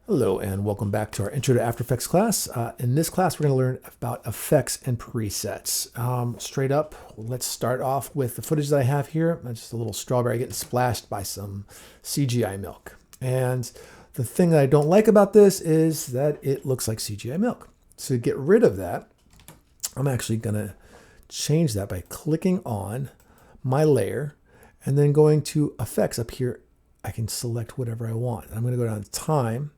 Hello and welcome back to our Intro to After Effects class. In this class, we're going to learn about effects and presets. Straight up, let's start off with the footage that I have here. That's just a little strawberry getting splashed by some CGI milk. And the thing that I don't like about this is that it looks like CGI milk. So to get rid of that, I'm actually going to change that by clicking on my layer and then going to effects up here. I can select whatever I want. I'm going to go down to time.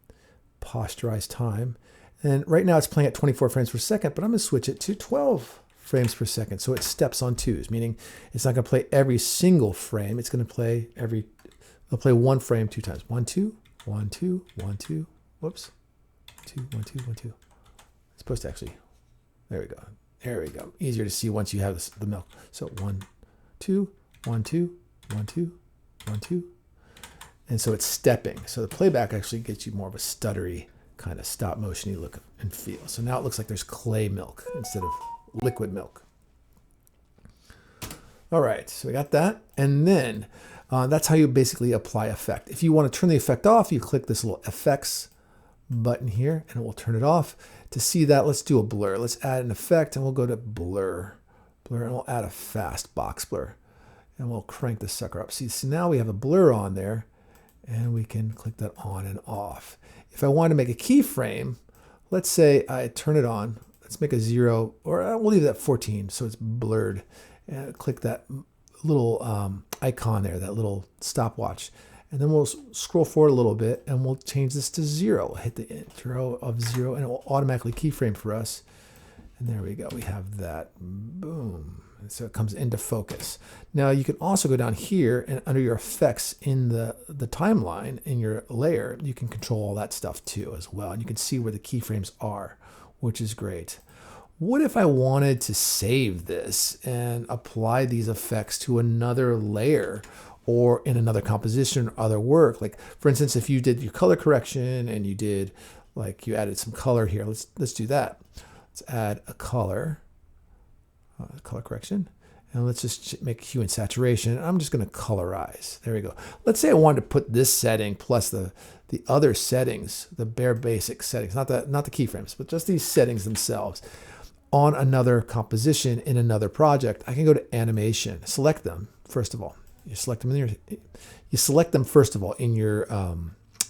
Posterize time, and right now it's playing at 24 frames per second, but I'm going to switch it to 12 frames per second, so it steps on twos, meaning it's not going to play every single frame. It's going to play it'll play one frame two times. 1 2 1 2 1 2. Whoops. 2 1 2 1 2. It's supposed to actually. There we go. Easier to see once you have the milk. So 1 2 1 2 1 2 1 2. And so it's stepping. So the playback actually gets you more of a stuttery kind of stop motion-y look and feel. So now it looks like there's clay milk instead of liquid milk. All right, so we got that. And then that's how you basically apply effect. If you want to turn the effect off, you click this little effects button here and it will turn it off. To see that, let's do a blur. Let's add an effect and we'll go to blur. Blur, and we'll add a fast box blur. And we'll crank this sucker up. See, so now we have a blur on there. And we can click that on and off. If I want to make a keyframe, let's say I turn it on. Let's make a 0, or we'll leave that 14 so it's blurred. And click that little icon there, that little stopwatch. And then we'll scroll forward a little bit and we'll change this to 0. Hit the intro of 0 and it will automatically keyframe for us. And there we go. We have that. Boom. And so it comes into focus. Now you can also go down here and under your effects in the timeline in your layer, you can control all that stuff too as well. And you can see where the keyframes are, which is great. What if I wanted to save this and apply these effects to another layer or in another composition or other work? Like for instance, if you did your color correction and you did like you added some color here, let's do that. Let's add a color correction, and let's just make hue and saturation. I'm just going to colorize. There we go. Let's say I wanted to put this setting plus the other settings, the bare basic settings, not the keyframes, but just these settings themselves on another composition in another project. I can go to animation, select them first of all. You select them in your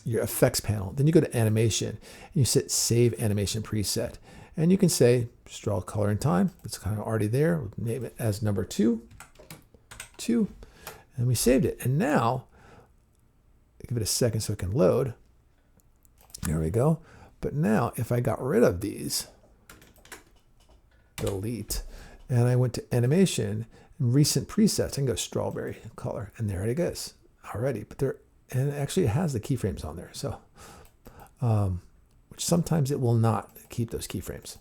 effects panel. Then you go to animation and you set save animation preset. And you can say, just draw color and time. It's kind of already there. We'll name it as number 2. And we saved it. And now, give it a second so it can load. There we go. But now, if I got rid of these, delete, and I went to animation, and recent presets, I can go strawberry color. And there it goes already. And actually it has the keyframes on there. So, which sometimes it will not keep those keyframes.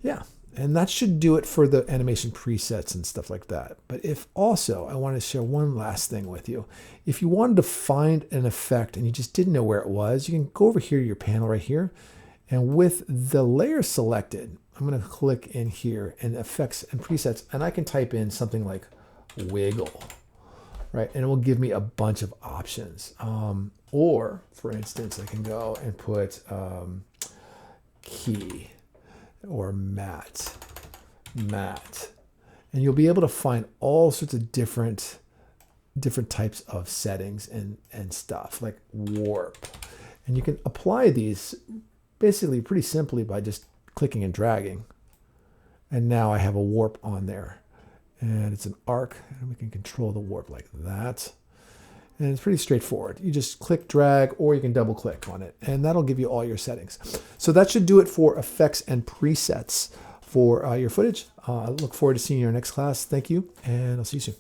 Yeah, and that should do it for the animation presets and stuff like that. But if also, I want to share one last thing with you. If you wanted to find an effect and you just didn't know where it was, you can go over here to your panel right here. And with the layer selected, I'm going to click in here in effects and presets, and I can type in something like wiggle, right? And it will give me a bunch of options. Or, for instance, I can go and put key or matte, and you'll be able to find all sorts of different types of settings and stuff like warp, and you can apply these basically pretty simply by just clicking and dragging. And now I have a warp on there, and it's an arc, and we can control the warp like that. And it's pretty straightforward. You just click, drag, or you can double click on it, and that'll give you all your settings. So that should do it for effects and presets for your footage. I look forward to seeing you in our next class. Thank you, and I'll see you soon.